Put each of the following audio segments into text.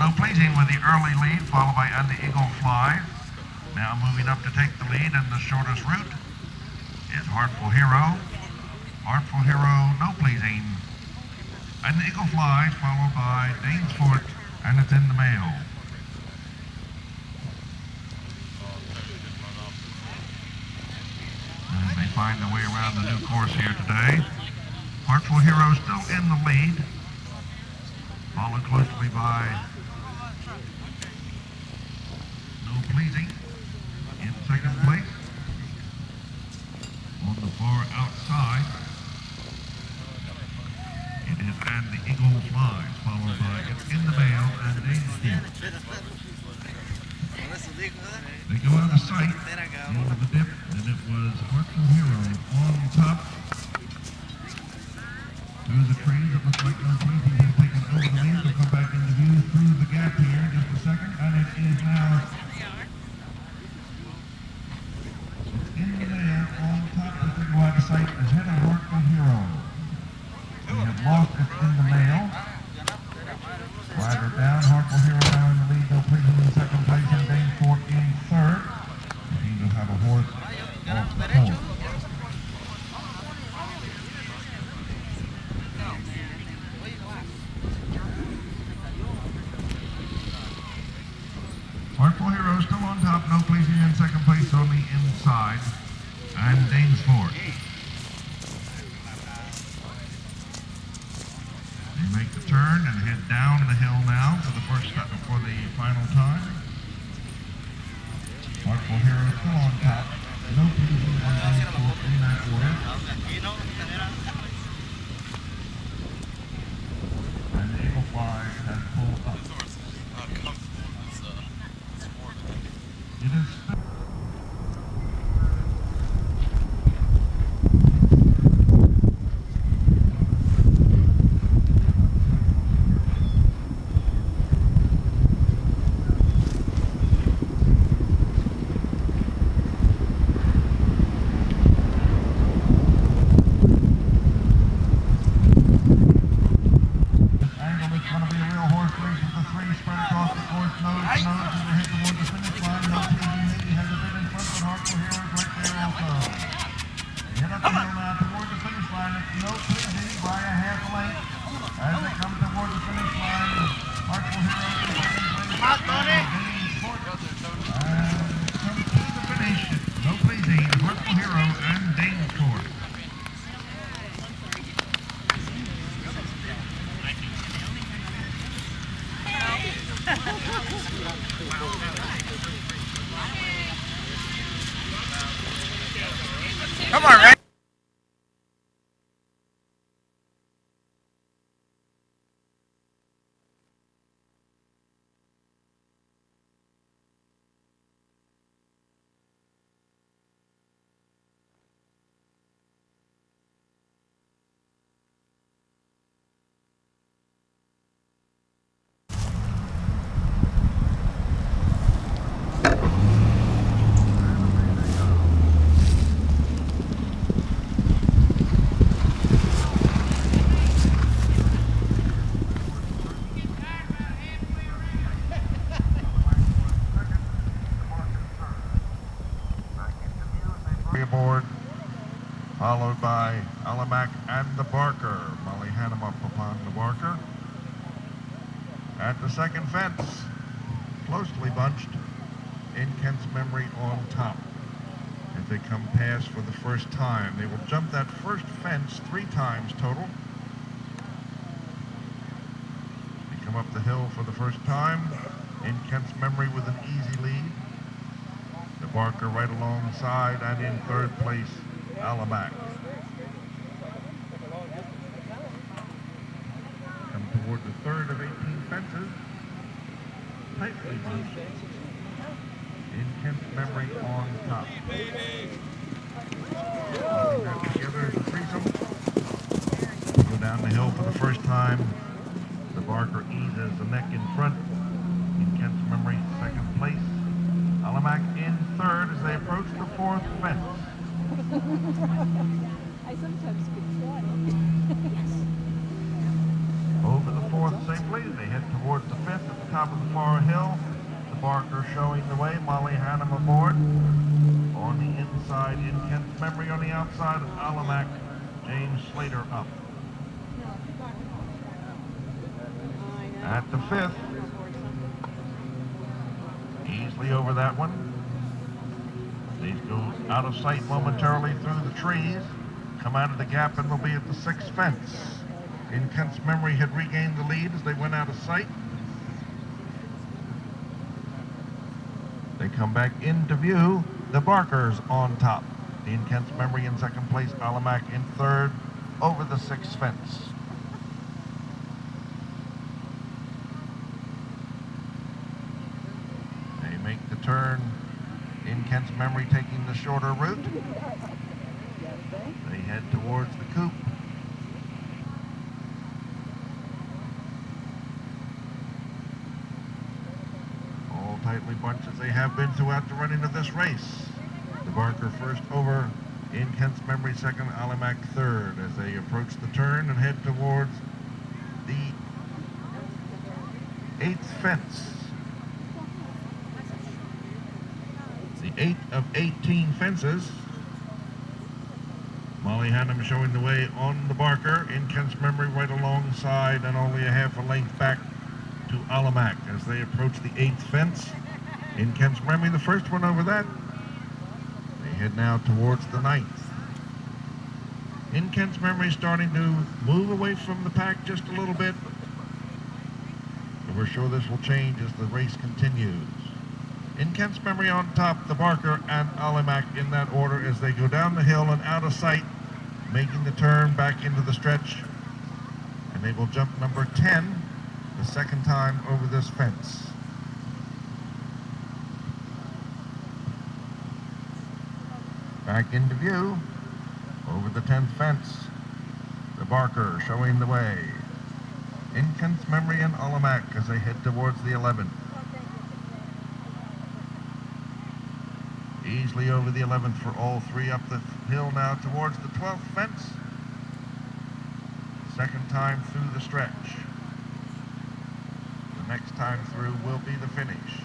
No pleasing with the early lead, followed by And the Eagle Flies. Now moving up to take the lead in the shortest route is Heartful Hero. Heartful Hero, no pleasing. And the Eagle Flies, followed by Danesfort, and it's in the mail. And they find their way around the new course here today. Heartful Hero still in the lead, followed closely by No Pleasing in second place. On the far outside, it is And the Eagle Flies, followed by It's in the Mail and Danesfort. They go out of sight into the dip, and it was Heartful Hero on top. Through the trees, it looks like No Pleasing has taken over the lead. They'll come back into view through the gap here in just a second, and it is now in the mail on top as they go out of sight ahead of Heartful Hero. They have lost It's in the Mail. Rider down, Heartful Hero now in the lead, No Pleasing in second place, and Danesfort in third. They seem to have a horse off the course. Heartful Hero still on top, No Pleasing in second place on the inside, and Danesfort. They make the turn and head down the hill now for the final time. Heartful Hero still on top, No Pleasing and Danesfort in that order. And the Eagle Fly has pulled up. It is come on, Ray. Aboard, followed by Alamac and the Barker. Molly Hannum up upon the Barker. At the second fence, closely bunched, In Kent's Memory on top. As they come past for the first time, they will jump that first fence 3 times total. They come up the hill for the first time. In Kent's Memory with an easy lead. The Barker right alongside, and in third place, Alamac. Come toward the third of 18 fences. Tightly bunched. In Kent's Memory on top. Putting that together as a threesome. Go down the hill for the first time. The Barker eases the neck in front. In Kent's Memory, second place. Alamac in third as they approach the fourth fence. I sometimes could try. Over the fourth safely, they head head towards the 5th at the top of the far hill. The Barker showing the way, Molly Hannum aboard. On the inside, in Kent's Memory. On the outside, Alamac, James Slater up. At the 5th, easily over that one. These go out of sight momentarily through the trees, come out of the gap, and will be at the 6th fence. In Kent's Memory had regained the lead as they went out of sight. They come back into view. The Barkers on top. In Kent's Memory in 2nd place, Alamac in 3rd, over the 6th fence. They make the turn. In Kent's Memory taking the shorter route. They head towards the coop. All tightly bunched as they have been throughout the running of this race. The Barker first over, in Kent's Memory 2nd, Alamac 3rd as they approach the turn and head towards the 8th fence. The 8th of 18 fences. Molly Hannum showing the way on the Barker. In Kent's Memory right alongside and only a half a length back to Alamac as they approach the 8th fence. In Kent's Memory, the first one over that. They head now towards the 9th. In Kent's Memory starting to move away from the pack just a little bit. But we're sure this will change as the race continues. In Kent's Memory on top, the Barker and Alamac in that order as they go down the hill and out of sight, making the turn back into the stretch. And they will jump number 10, the 2nd time over this fence. Back into view, over the 10th fence, the Barker showing the way. In Kent's Memory and Alamac as they head towards the 11th. Easily over the 11th for all three up the hill now towards the 12th fence. 2nd time through the stretch. The next time through will be the finish.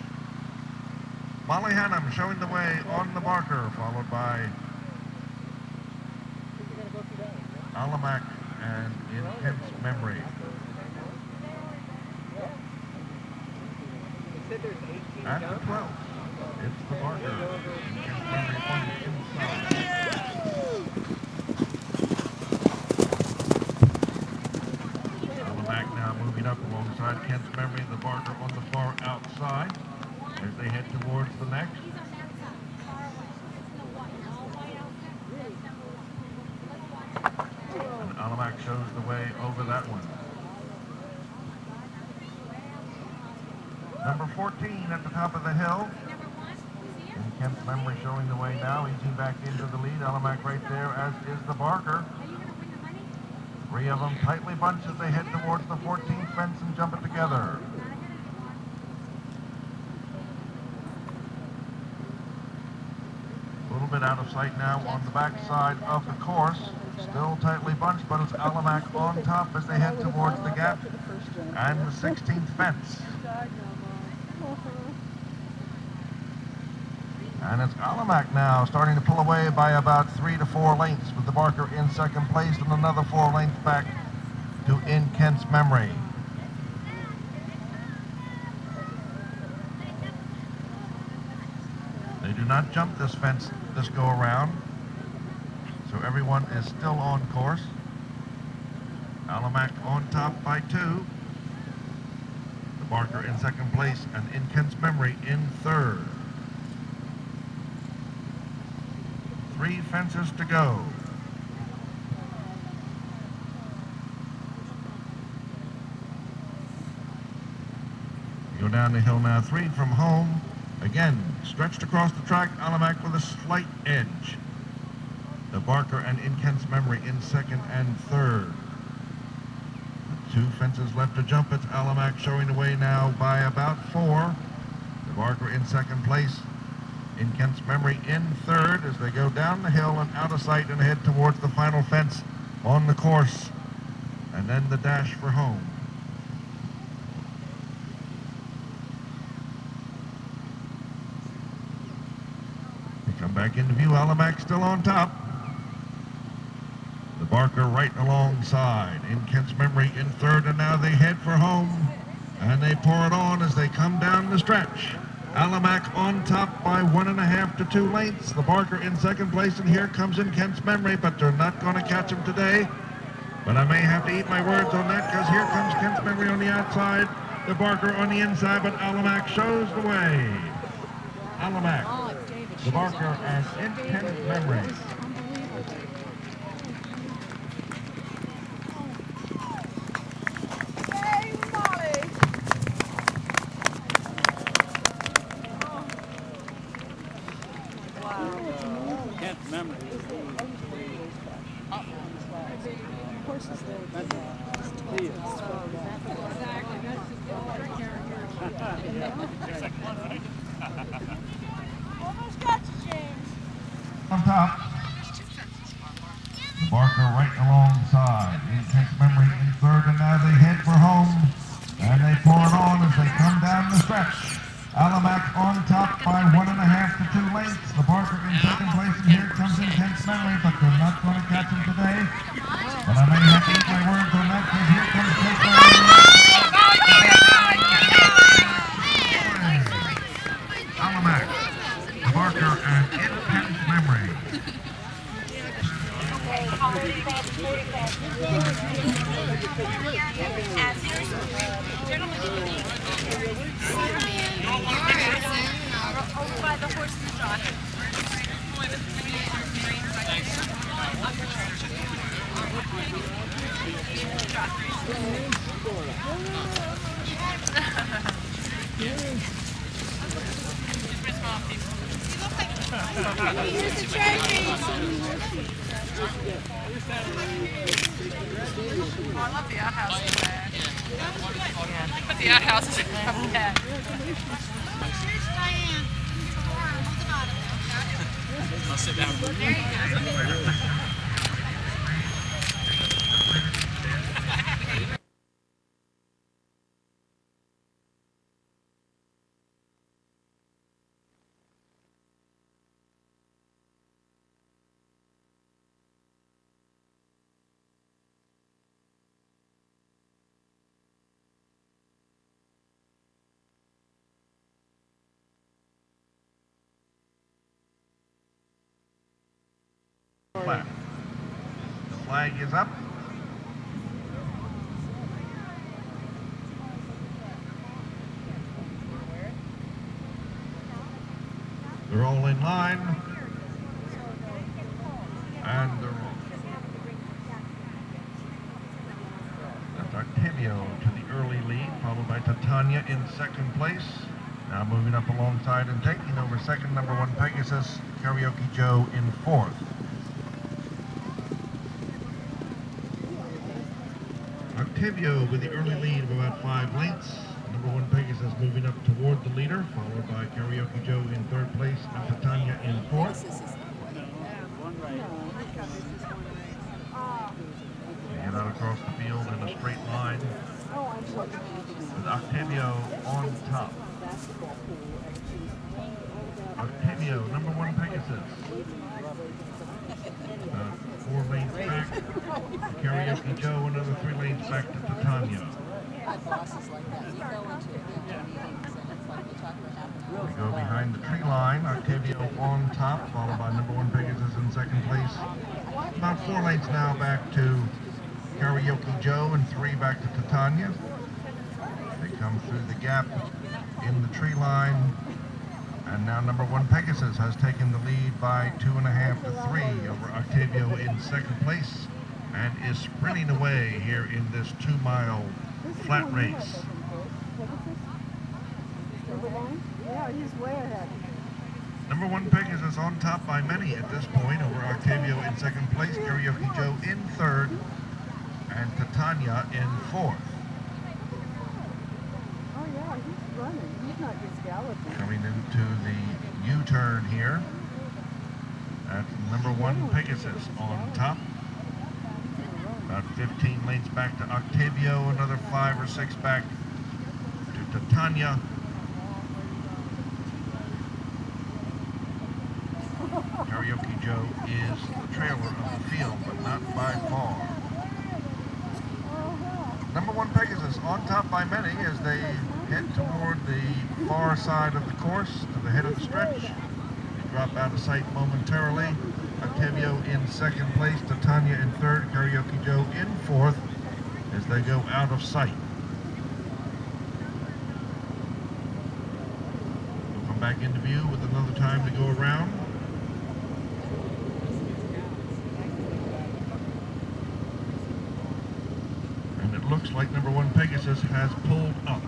Molly Hannum showing the way on the Barker, followed by Alamac and in Kent's Memory. At the 12th, it's the Barker. In Kent's Memory on the inside. Alamac now moving up alongside Kent's Memory, the Barker on the far outside as they head towards the next. And Alamac shows the way over that one. Number 14 at the top of the hill. In Kent's Memory showing the way now, easing back into the lead. Alamac right there, as is the Barker. Three of them tightly bunched as they head towards the 14th fence and jump it together. A little bit out of sight now on the backside of the course. Still tightly bunched, but it's Alamac on top as they head towards the gap and the 16th fence. And it's Alamac now starting to pull away by about 3 to 4 lengths with the Barker in 2nd place and another 4 lengths back to In Kent's Memory. They do not jump this fence this go around, so everyone is still on course. Alamac on top by 2. The Barker in 2nd place and In Kent's Memory in 3rd. 3 fences to go. Go down the hill now, 3 from home. Again, stretched across the track, Alamac with a slight edge. The Barker and In Kent's Memory in 2nd and 3rd. 2 fences left to jump. It's Alamac showing the way now by about 4. The Barker in 2nd place. In Kent's Memory in 3rd as they go down the hill and out of sight and head towards the final fence on the course. And then the dash for home. back into view. Alda still on top. The Barker right alongside. In Kent's Memory in third, and now they head for home. And they pour it on as they come down the stretch. Alda on top by 1.5 to 2 lengths. The Barker in second place, and here comes In Kent's Memory, but they're not going to catch him today. But I may have to eat my words on that, because here comes Kent's Memory on the outside, the Barker on the inside, but Alda shows the way. Alda, the Barker, and In Kent's Memory. On top, the Barker right alongside. In Kent's Memory in third, and now they head for home. And they pour it on as they come down the stretch. Alda on top by 1.5 to 2 lengths. The Barker in second place, and here comes In Kent's Memory, but they're not going to catch him today. But I may have to eat my words on that, because here comes Kent's Memory. Alda, the Barker, and In Kent's Memory. Over by the horse and jockey. Here's the trophy. Oh, I love the outhouse there. But the outhouse is up there. Here's Diane. I'll sit down. There you go. Flag. The flag is up. They're all in line. And they're off. That's Octavio to the early lead, followed by Titania in second place. Now moving up alongside and taking over second, number 1 Pegasus, Karaoke Joe in fourth. Octavio with the early lead of about 5 lengths. Number 1 Pegasus moving up toward the leader, followed by Karaoke Joe in third place and Titania in fourth. They head out across the field in a straight line with Octavio on top. Octavio, number 1 Pegasus. 4 lanes back. Karaoke Joe, another 3 lanes back to Titania. We go behind the tree line. Octavio on top, followed by number 1 Pegasus in second place. About 4 lanes now back to Karaoke Joe and 3 back to Titania. They come through the gap in the tree line. And now number 1 Pegasus has taken the lead by 2.5 to 3 over Octavio in second place and is sprinting away here in this 2-mile flat race. Yeah, he's way ahead. Number 1 Pegasus on top by many at this point over Octavio in second place, Karaoke Joe in third, and Titania in fourth. Oh yeah, he's running. He's not just galloping. Coming into the U-turn here. That's number 1 Pegasus on top. About 15 lengths back to Octavio, another 5 or 6 back to Titania. Karaoke Joe is the trailer of the field, but not by far. Number 1 Pegasus on top by many as they head toward the far side of the course to the head of the stretch. They drop out of sight momentarily. Octavio in second place, Titania in third, Karaoke Joe in fourth as they go out of sight. We'll come back into view with another time to go around. And it looks like number 1 Pegasus has pulled up.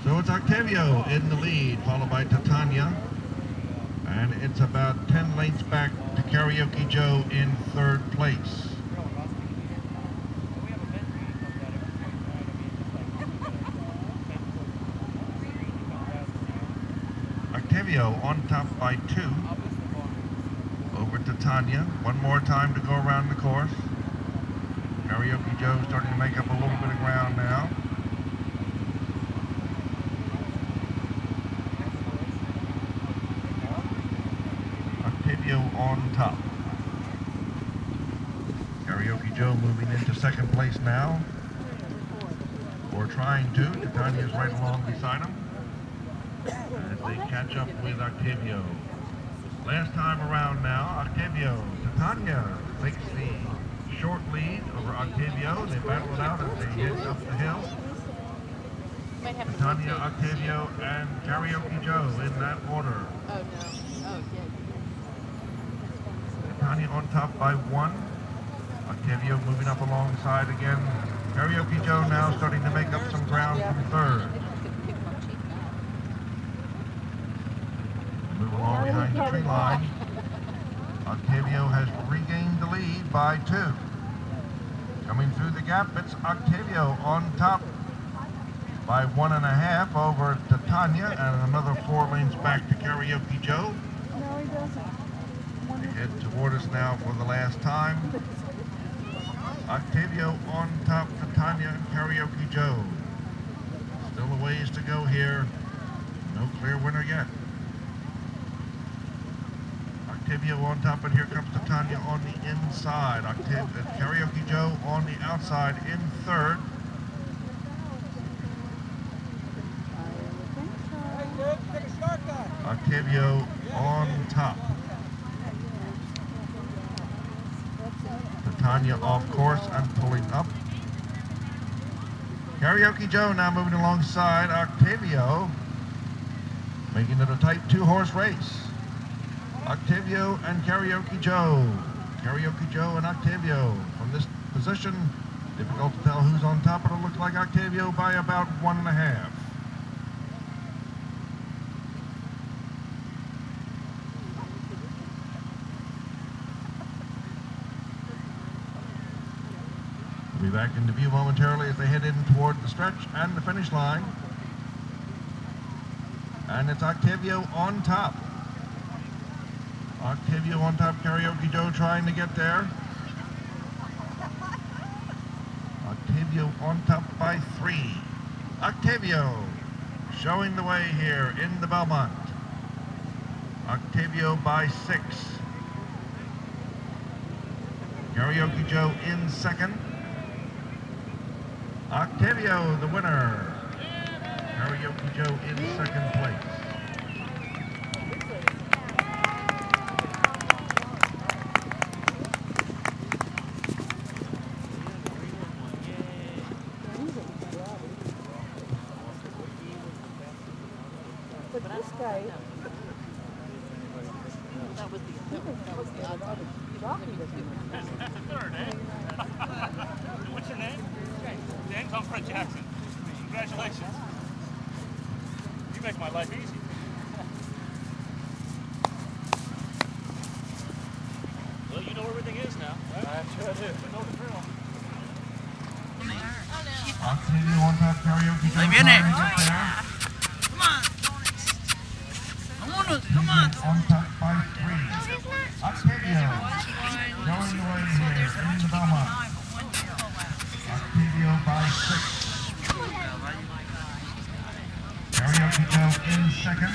So it's Octavio in the lead, followed by Titania. And it's about 10 lengths back to Karaoke Joe in third place. Octavio on top by 2 over Titania. One more time to go around the course. Karaoke Joe starting to make up a little bit of ground now. Octavio on top. Karaoke Joe moving into second place now. Or trying to. Titania's right along beside him as they catch up with Octavio. Last time around now, Octavio. Titania takes the short lead over Octavio. They battle it out as they head up the hill. Titania, Octavio, and Karaoke Joe in that order. Oh, no. Oh, yeah. Titania on top by 1. Octavio moving up alongside again. Karaoke Joe now starting to make up some ground from third. Move along behind the tree line. Octavio has regained the lead by 2. Coming through the gap, it's Octavio on top by 1.5 over Titania, and another 4 lanes back to Karaoke Joe. No, he doesn't. They head toward us now for the last time. Octavio on top, Titania and Karaoke Joe. Still a ways to go here. No clear winner yet. Octavio on top, and here comes Titania on the inside. Karaoke Joe on the outside in third. Octavio on top. Titania off course and pulling up. Karaoke Joe now moving alongside Octavio, making it a tight 2-horse race. Octavio and Karaoke Joe. Karaoke Joe and Octavio. From this position, difficult to tell who's on top, but it looks like Octavio by about 1.5. We'll be back into view momentarily as they head in toward the stretch and the finish line. And it's Octavio on top. Octavio on top, Karaoke Joe trying to get there. Octavio on top by 3. Octavio showing the way here in the Belmont. Octavio by 6. Karaoke Joe in second. Octavio, the winner. Karaoke Joe in second place. But this guy, What's your name? James. I'm Fred Jackson. Congratulations. You make my life easy. Well, you know where everything is now, right? I sure do. You know the drill. Octavio on top, Karaoke Joe. Ahí viene. Come on. Come on. On top by 3. Octavio going the way here in the Belmont. Octavio by 6. Karaoke Joe in second.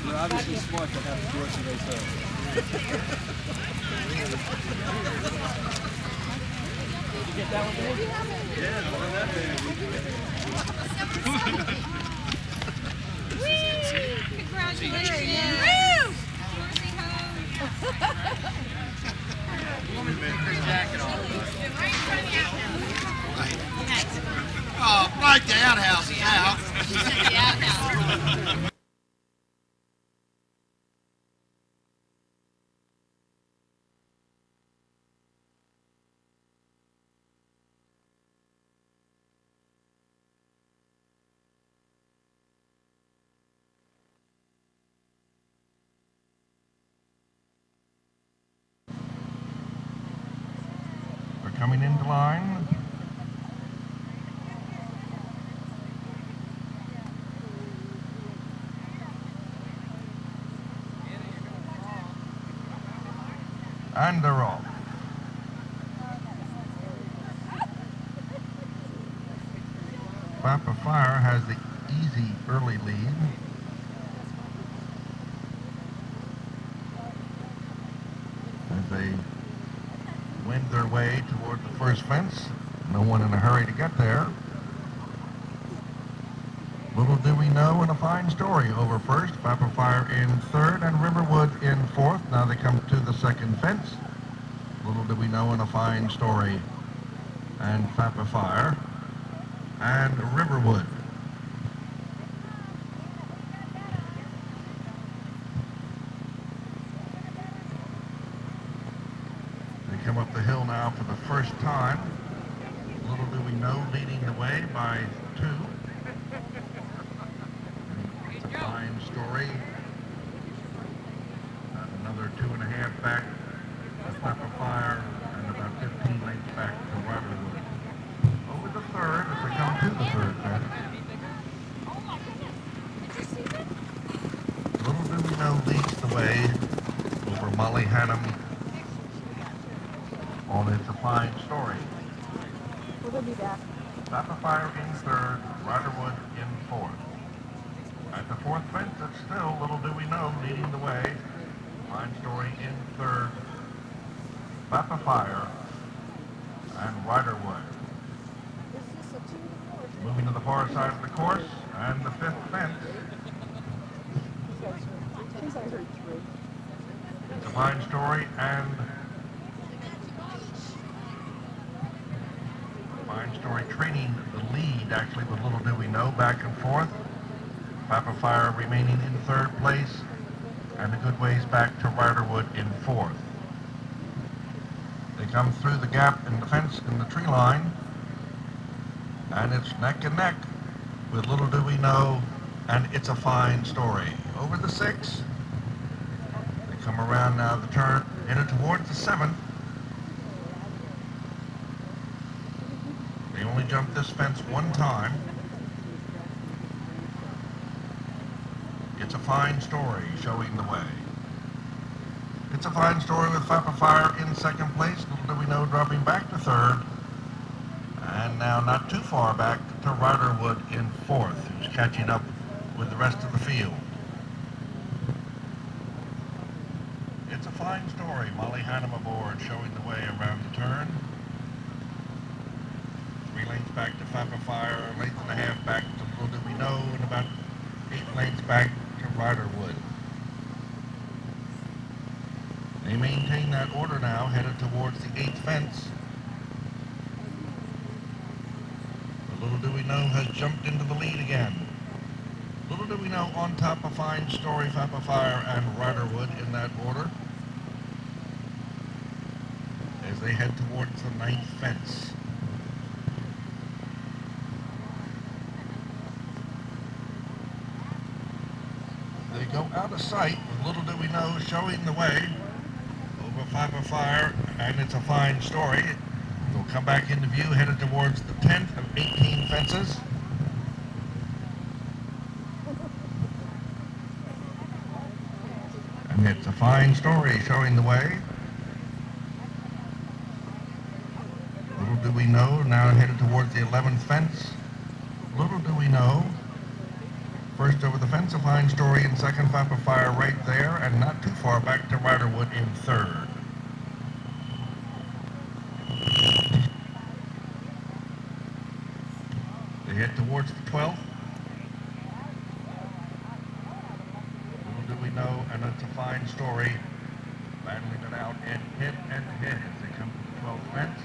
You're obviously smart to have the doors to yourself. Did you get that one, Dave? Yeah, more than that, baby. Congratulations! Woman made this jacket on. Oh, break the outhouses out. The outhouse. We're coming into line. And they're off. Papa Fire has the easy early lead. As they wend their way toward the first fence. No one in a hurry to get there. Little do we know, and a fine story over first. Papa Fire in third and Riverwood in fourth. Now they come to the second fence. Little do we know, and a fine story. And Papa Fire and Riverwood. They come up the hill now for the first time. Little do we know, leading the way by 2. It's a fine story. Another 2.5 back to Papa Fire and about 15 lengths back to Waverly. Over the third as they come to the third fence. Little do we know leads the way over Molly Hannum. Oh, it's a fine story. We'll be back. Papa Fire in third, Riderwood in fourth. At the fourth fence, it's still Little Do We Know leading the way. Fine story in third, Papa Fire and Riderwood. Moving to the far side of the course, and the fifth fence. It's a fine story and fine story training the lead, actually, with Little Do We Know back and forth. Papa Fire remaining in third place, and a good ways back to Riderwood in fourth. They come through the gap in the fence in the tree line, and it's neck and neck with Little Do We Know and It's a Fine Story. Over the 6. They come around now the turn, headed towards the 7th. They only jumped this fence one time. It's a Fine Story showing the way. It's a Fine Story with Papa Fire in second place. Little Do We Know dropping back to third. And now not too far back to Riderwood in fourth, who's catching up with the rest of the field. It's a Fine Story. Molly Hannum aboard, showing the way around the turn. 3 lengths back to Papa Fire, a length and a half back to Little Do We Know, and about 8 lengths back to Riderwood. They maintain that order now, headed towards the 8th fence. But Little Do We Know has jumped into the lead again. Little Do We Know on top of Fine Story, Papa Fire, and Riderwood in that order, as they head towards the 9th fence. They go out of sight with Little Do We Know showing the way over Papa Fire, and It's a Fine Story. They'll come back into view, headed towards the 10th of 18 fences. And It's a Fine Story showing the way. Little do we know, now headed towards the 11th fence. Little do we know, first over the fence, a fine story in second, Papa Fire right there, and not too far back to Riderwood in third. They head towards the 12th. Little do we know, and it's a fine story, battling it out and head as they come to the 12th fence.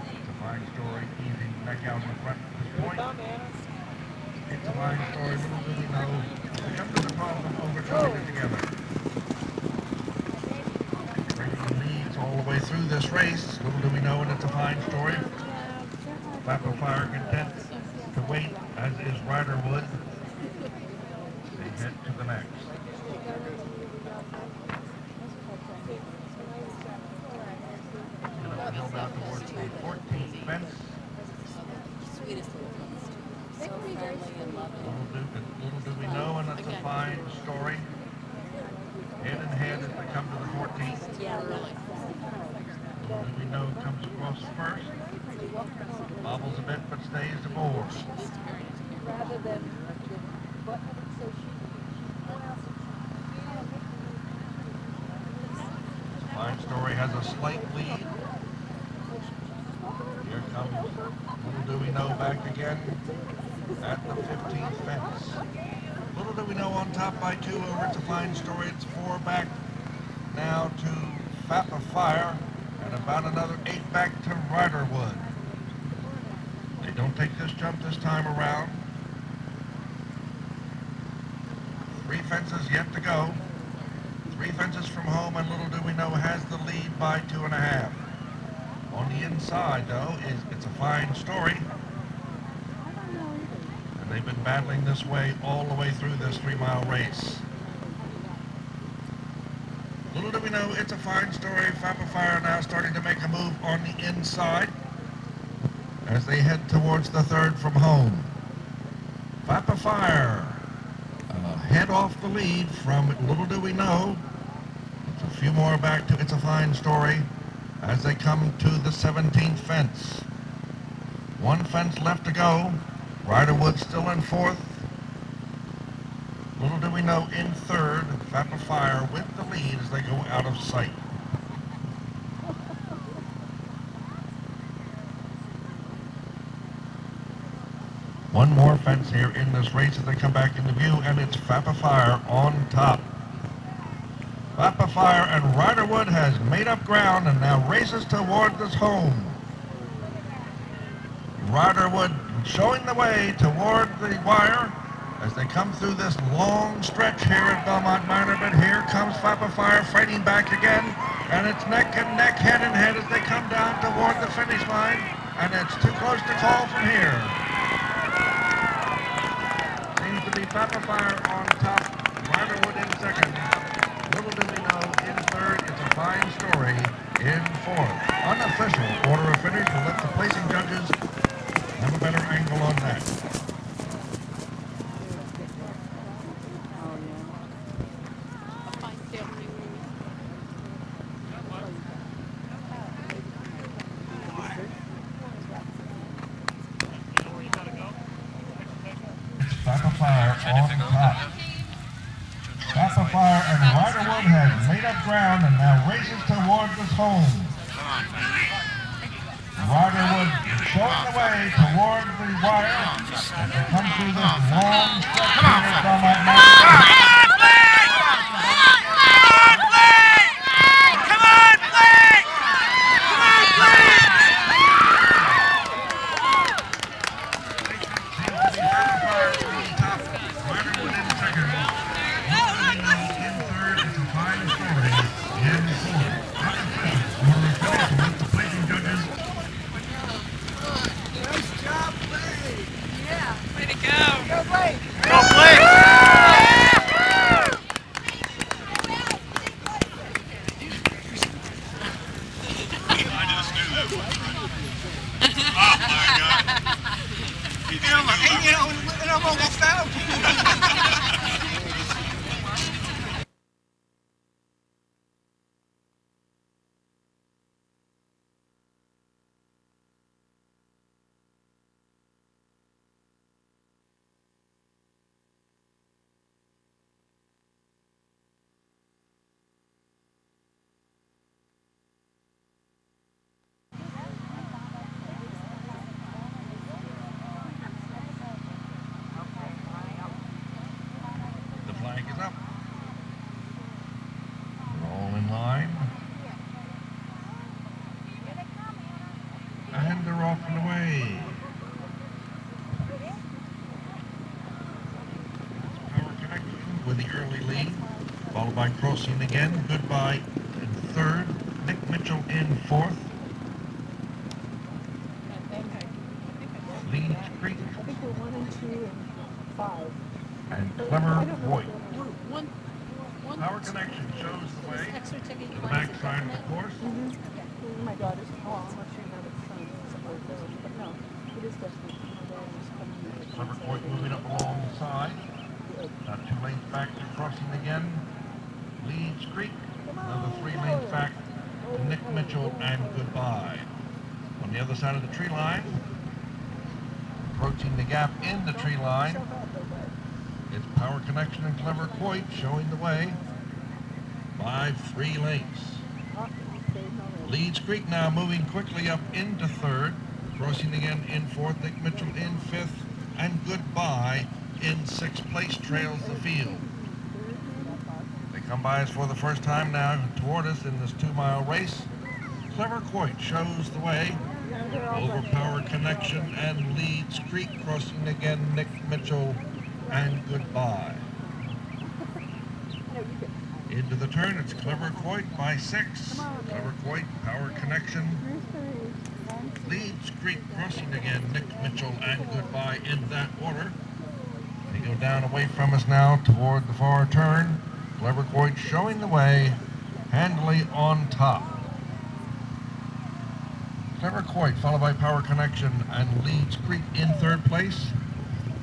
It's a fine story, easing neck out in front at this point. It's a fine story, little do we know. They come to the 12th and overcoming it together. Breaking leads all the way through this race, little do we know, and it's a fine story. Papa Fire content to wait, as is Riderwood. They head to the next. Uphill now towards the 14th fence. Little do we know, and it's a fine story. Head and head as they come to the 14th. Little do we know, comes across first. Bobbles a bit, but stays aboard. Fine story has a slight lead. Here comes, little do we know, back again at the 15th fence. Little do we know, on top by 2 over It's a Fine Story. It's 4 back now to Papa Fire, and about another 8 back to Riderwood. They don't take this jump this time around. 3 fences yet to go. 3 fences from home, and little do we know has the lead by 2.5. On the inside, though, is It's a Fine Story. And they've been battling this way all the way through this 3-mile race. Little do we know, It's a Fine Story. Papa Fire now starting to make a move on the inside as they head towards the 3rd from home. Papa Fire head off the lead from Little Do We Know. It's a few more back to It's a Fine Story as they come to the 17th fence. 1 fence left to go. Riderwood still in 4th. Little do we know, in 3rd, Papa Fire with the lead as they go out of sight. One more fence here in this race as they come back into view, and it's Papa Fire on top. Papa Fire and Riderwood has made up ground and now races toward this home. Riderwood showing the way toward the wire as they come through this long stretch here at Belmont Minor, but here comes Papa Fire fighting back again, and it's neck and neck, head and head as they come down toward the finish line, and it's too close to call from here. Seems to be Papa Fire on top, Riderwood in 2nd. Little do we know, in 3rd, It's a Fine Story in 4th. Unofficial order of finish. We'll let the placing judges have a better angle on that. Papa Fire on top. Papa Fire and Riderwood has made up ground and now races toward this home. Riderwood showing the way toward the wire as they come through this long stretch here at Belmont Minor. they're off and away. Power Connection with the early lead, followed by Crossing Again, Goodbye in third, Nick Mitchell in fourth, Leeds Creek I think we're 1 and 2 and 5. and Clever Voight. One Power Connection shows the way extra ticket to you the want back side of the course. My daughter's, oh, I'm not sure now that son, somewhere goes, but no, it is definitely, my daughter's coming here. Clever Voight moving up along the side. Not 2 lanes back to Crossing Again. Leeds Creek, another 3 lanes back to Nick Mitchell and Goodbye. On the other side of the tree line, approaching the gap in the tree line, it's Power Connection and Clever Voight showing the way by 3 lengths. Leeds Creek now moving quickly up into third, Crossing Again in fourth, Nick Mitchell in fifth, and Goodbye in 6th place trails the field. They come by us for the first time now toward us in this 2-mile race. Clever Voight shows the way over Power Connection and Leeds Creek, Crossing Again, Nick Mitchell, and Goodbye. Into the turn, it's Clever Voight by 6. Clever Voight, Power Connection, Leeds Creek, Crossing Again, Nick Mitchell, and Goodbye in that order. They go down away from us now toward the far turn. Clever Voight showing the way, handily on top. Clever Voight followed by Power Connection and Leeds Creek in 3rd place.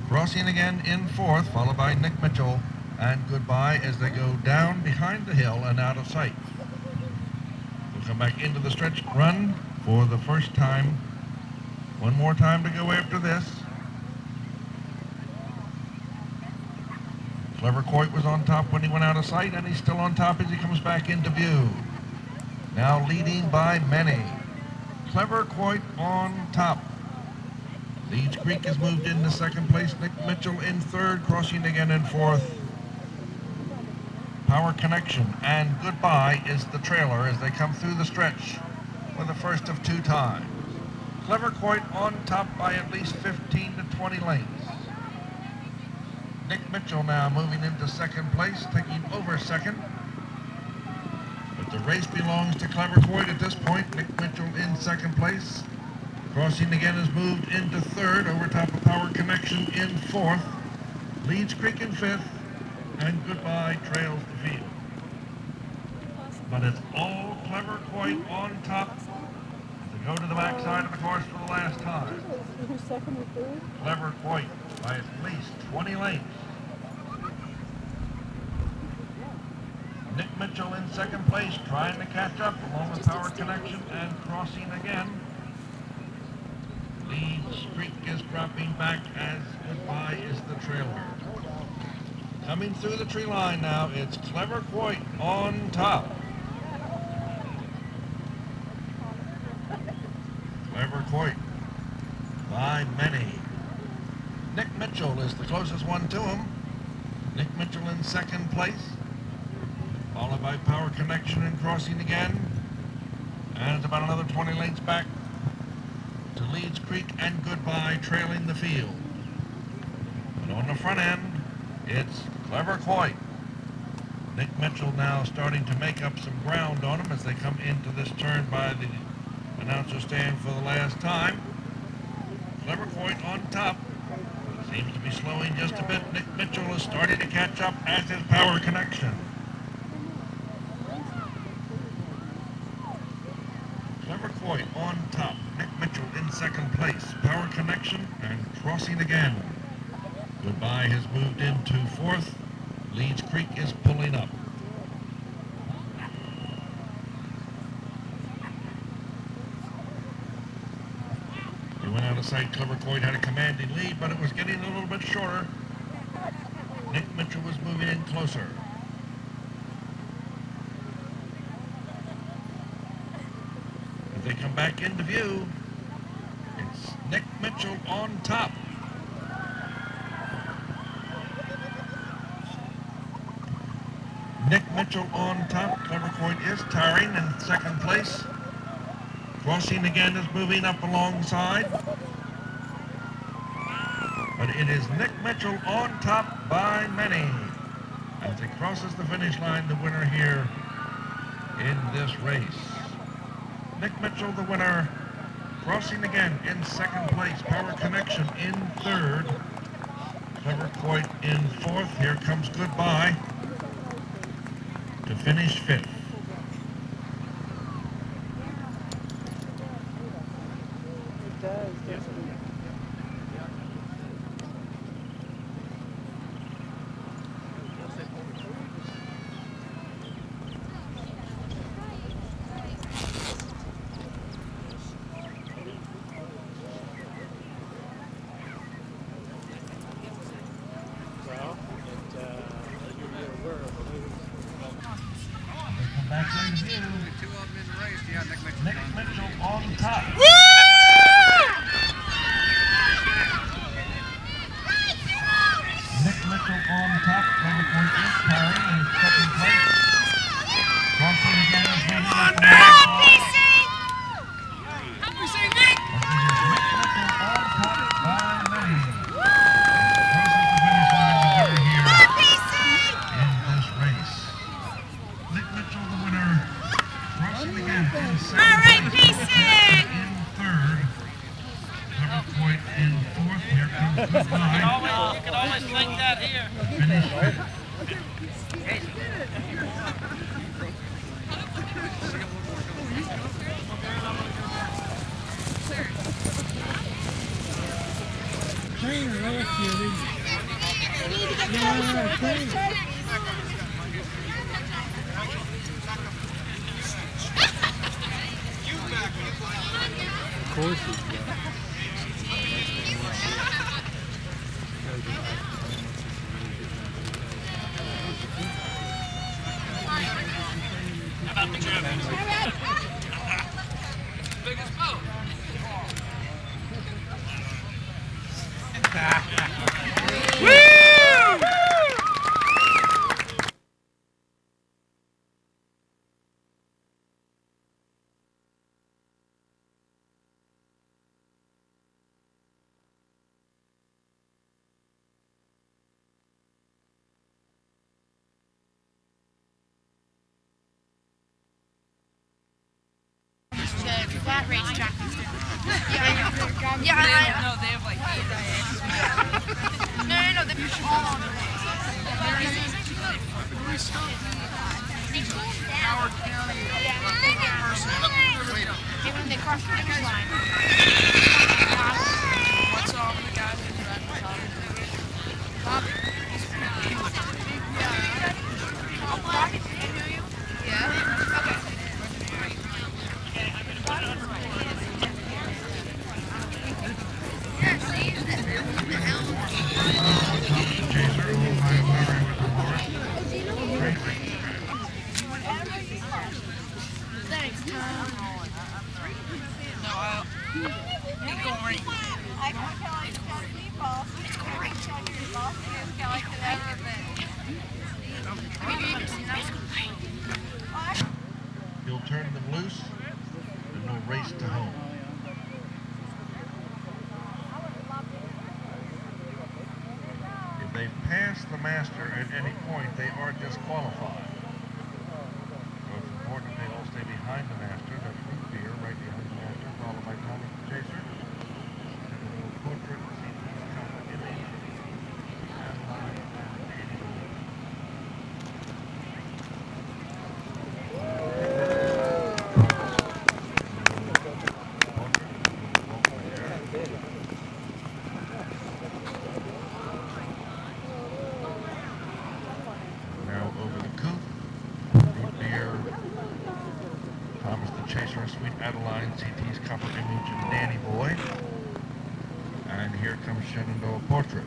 Crossing Again in 4th, followed by Nick Mitchell and Goodbye as they go down behind the hill and out of sight. We'll come back into the stretch run for the first time. One more time to go after this. Clever Voight was on top when he went out of sight, and he's still on top as he comes back into view. Now leading by many. Clever Voight on top. Leeds Creek has moved into 2nd place. Nick Mitchell in 3rd, Crossing Again in 4th. Power Connection and Goodbye is the trailer as they come through the stretch for the first of 2 times. Clever Voight on top by at least 15 to 20 lengths. Nick Mitchell now moving into 2nd place, taking over 2nd. But the race belongs to Clever Voight at this point. Nick Mitchell in 2nd place. Crossing Again has moved into 3rd, over top of Power Connection in 4th. Leeds Creek in 5th, and Goodbye trails the field. But it's all Clever Voight on top to go to the backside of the course for the last time. Who's 2nd or 3rd? Clever Voight by at least 20 lengths. Nick Mitchell in 2nd place, trying to catch up along with Power Connection and Crossing Again. Leeds Creek is dropping back as Goodbye is the trailer. Coming through the tree line now, it's Clever Voight on top. Clever Voight by many. Nick Mitchell is the closest one to him. Nick Mitchell in 2nd place, followed by Power Connection and Crossing Again. And it's about another 20 lengths back to Leeds Creek and Goodbye trailing the field. But on the front end, it's Clever Voight. Nick Mitchell now starting to make up some ground on him as they come into this turn by the announcer stand for the last time. Clever Voight on top. Seems to be slowing just a bit. Nick Mitchell is starting to catch up, as is Power Connection. Clever Voight on top. Nick Mitchell in 2nd place. Power Connection and Crossing Again. Goodbye has moved into 4th. Leeds Creek is pulling up. He went out of sight. Clever Voight had a commanding lead, but it was getting a little bit shorter. Nick Mitchell was moving in closer. As they come back into view, it's Nick Mitchell on top. Nick Mitchell on top. Clever Voight is tiring in 2nd place. Crossing again is moving up alongside. But it is Nick Mitchell on top by many. As he crosses the finish line, the winner here in this race. Nick Mitchell, the winner, crossing again in second place. Power Connection in third. Clever Coit in fourth. Here comes Goodbye to finish fifth. It does, doesn't it? Come back in view. Two of them in the race. Yeah, Nick Mitchell. Nick Mitchell on top. Nick Mitchell on top. Clever Coit is carrying in second place. Crossing again is moving up the alongside. Help me say Nick! But it is Nick Mitchell on top by many. Crosses the finish line, the winner here in this race. Nick Mitchell, the winner, crossing again in second All right, place. PC! In third. Clever Coit in fourth. Here comes Goodbye. You can always link that here. Finish fifth. Of course he's got. How about the Germans? Biggest boat. The flat racetrack is different. Yeah, No, they have like 8 diagonals. No, they're all on the race. Howard County. Maybe when they cross the finish line. What's all the guys that drive the top? Yeah. Okay. Chaser, owned by Waverly with the horse. Great race. Thanks, Tom. No, I'll keep going. He'll turn them loose and we'll race to home. If they pass the master at any point, they are disqualified. So it's important they all stay behind the master. That's root beer right behind the master, followed by Thomas the Chaser. And a little portrait, CT's cover image, Adelaide, and Danny Boy. Now over the coop, root beer, Thomas the Chaser, Sweet Adeline, CT's cover image, and Danny Boy. And here comes Shenandoah Portrait.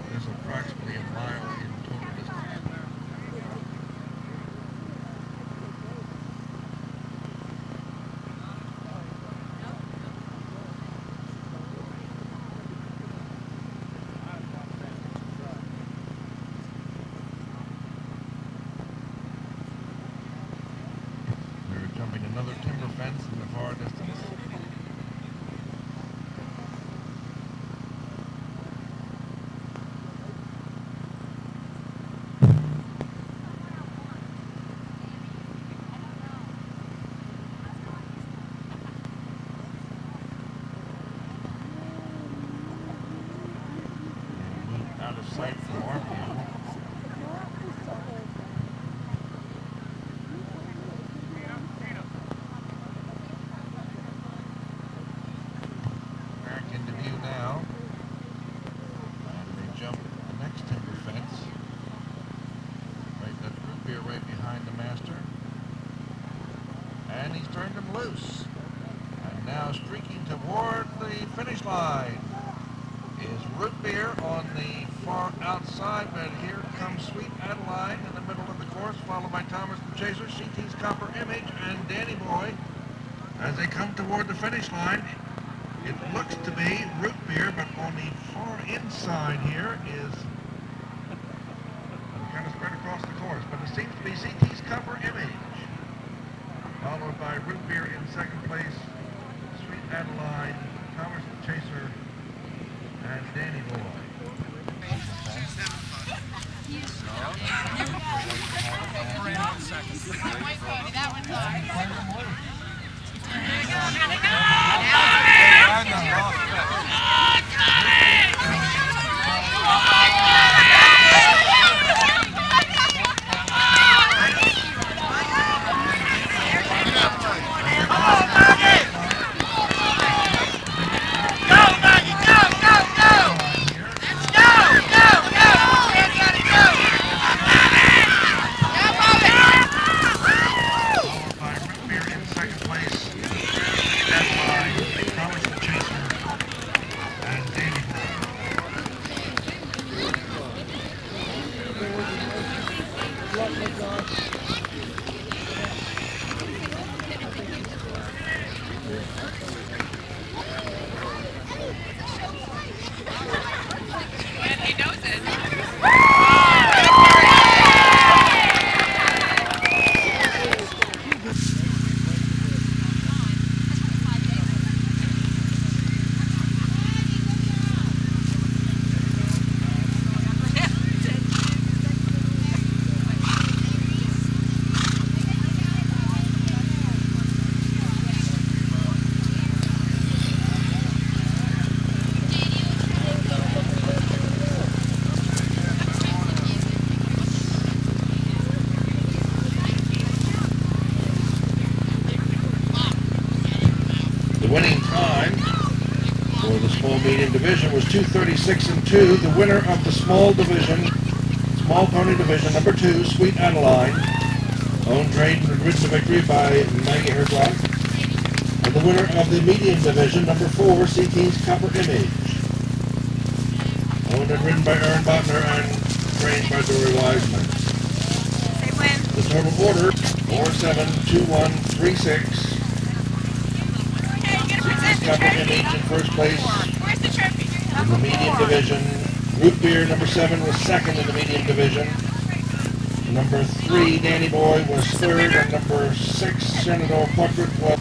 There's approximately a mile in total distance. jumping another timber fence in the far distance. Out of sight from our view. Back into view now. And they jump the next timber fence. Right, that root beer right behind the master. And he's turned him loose. And now streaking toward the finish line is Root Beer on the far outside, but here comes Sweet Adelaide in the middle of the course, followed by Thomas the Chaser, CT's Copper Image, and Danny Boy. As they come toward the finish line, it looks to be Root Beer, but on the far inside here is kind of spread across the course, but it seems to be CT's Copper Image, followed by Root Beer in second place, Sweet Adelaide, Thomas the Chaser, and Danny Boy. Winning time for the small medium division was 2:36 and 2. The winner of the small division, small pony division, number 2, Sweet Adeline, owned, trained, and ridden to victory by Maggie Hertlock. And the winner of the medium division, number 4, CT's Copper Image, owned and ridden by Aaron Botner and trained by Dory Wiseman. They win. The total order, 4-7-2-1-3-6. Copper Image in first place Where's the trophy? in the medium division. Root Beer, number 7, was second in the medium division. Number 3, Danny Boy, was third, and number 6, Senator Puckett, was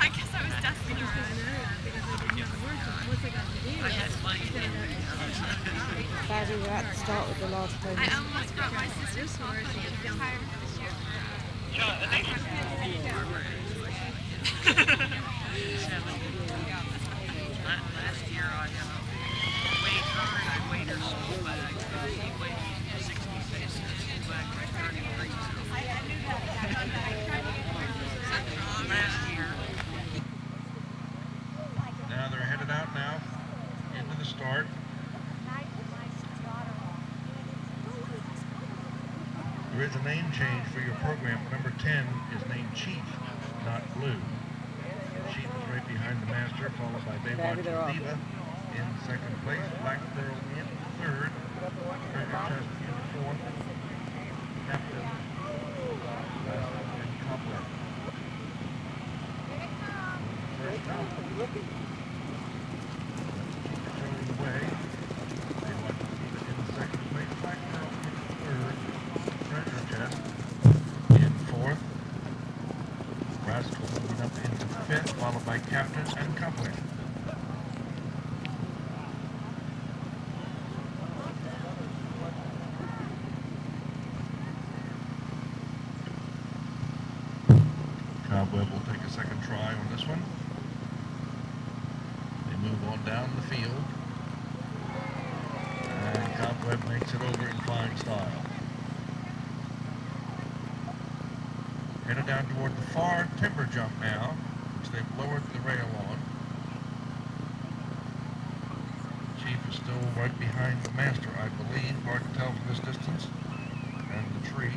I guess I was dusting around. Glad we were at the start with the large pony. I almost brought my sister's small pony at the retirement this year. is a name change for your program. Number 10 is named Chief, not Blue. Chief is right behind the master, followed by Baywatch Diva in second place, Black Pearl in third, Treasure Chest in fourth, Captain, and Cobweb. First up, showing the way. Baywatch Diva in second place, Black Pearl in third, Treasure Chest in fourth, Rascal moving up into fifth, followed by Captain and Cobweb. Cobweb will take a second try on this one. They move on down the field. And Cobweb makes it over in fine style. Headed down toward the far timber jump now, which they've lowered the rail on. Chief is still right behind the master, I believe. Hard to tell from this distance. And the tree.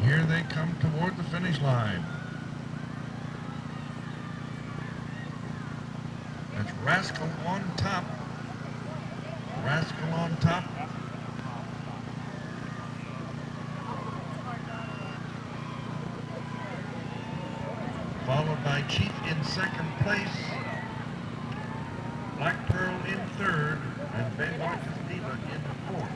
Here they come toward the finish line. That's Rascal on top. Rascal on top. Followed by Chief in second place. Black Pearl in third. And Baywatch's Diva in fourth.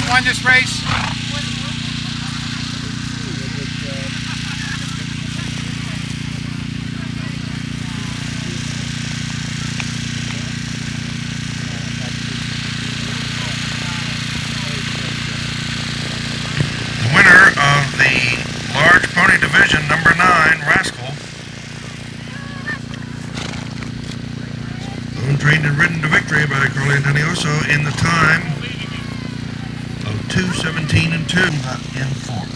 Won this race? The winner of the large pony division, number 9, Rascal. Owned, trained, and ridden to victory by Carly Antonioso in the time 2:17 and 2 in fourth.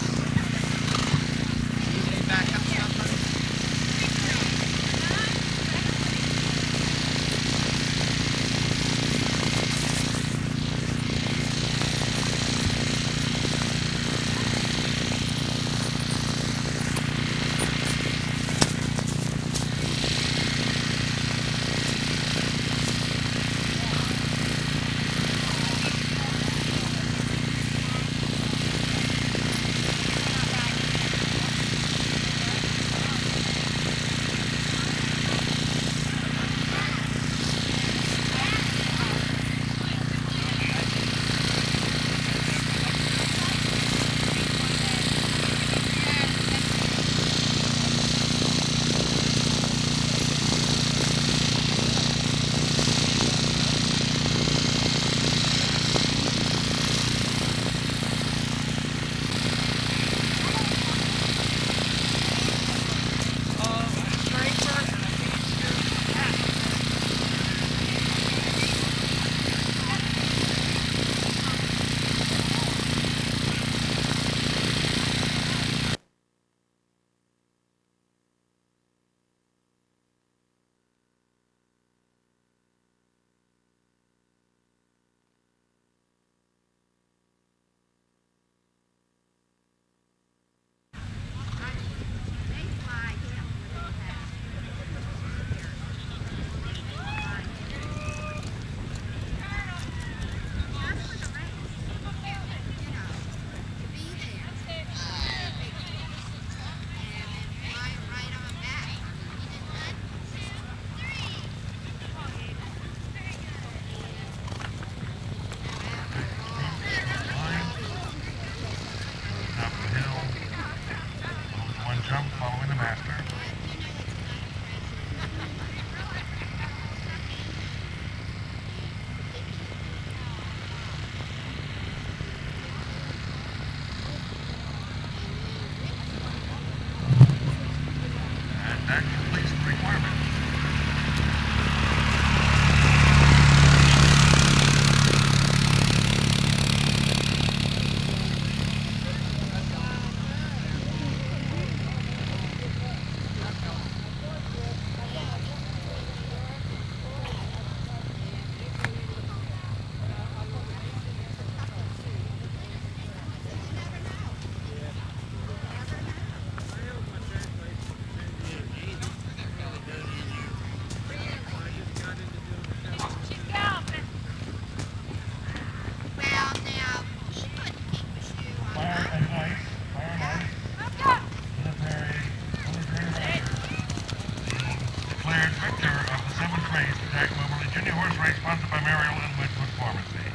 race, the Tag Mobberly Junior Horse Race, sponsored by Mariel and Wedgwood Pharmacy.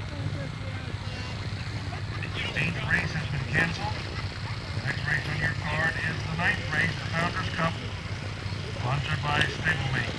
The 8th race has been canceled. The next race on your card is the 9th race, the Founders Cup, sponsored by Stablemates.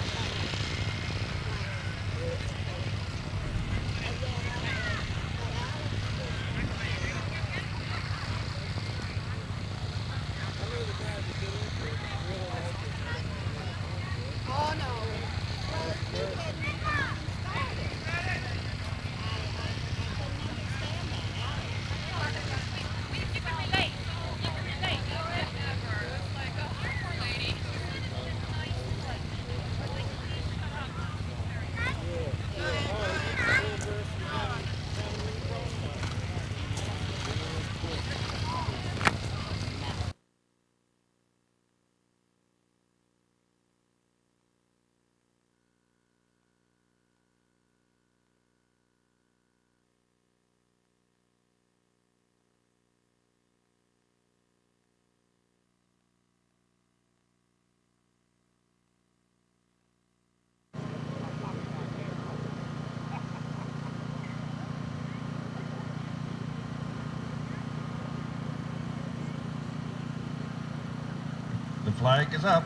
The flag is up.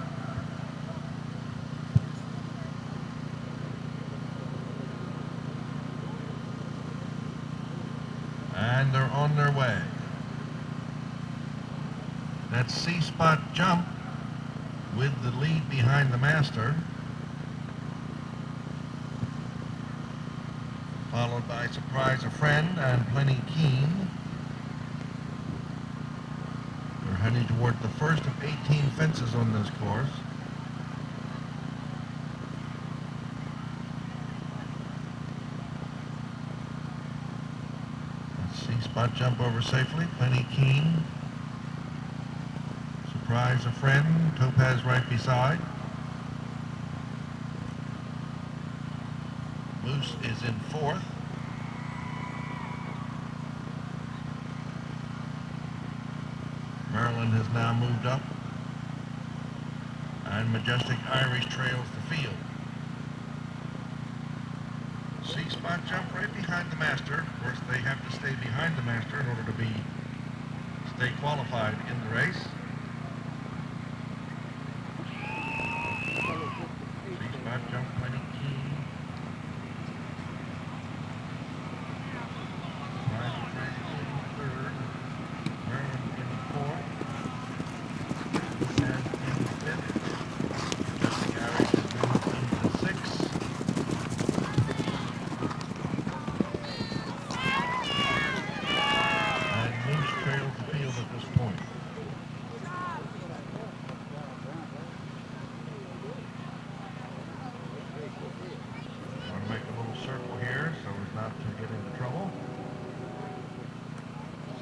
And they're on their way. That's C-Spot Jump with the lead behind the master, followed by Surprise a Friend and Plenty Keen. They're heading toward the first of 18 fences on this course. Let's see, Spot Jump over safely, Plenty Keen. Surprise a Friend, Topaz right beside. Moose is in fourth. Maryland has now moved up, and Majestic Irish trails the field. C-Spot Jump right behind the master. Of course, they have to stay behind the master in order to stay qualified in the race. C-Spot Jump, Plenty Keen.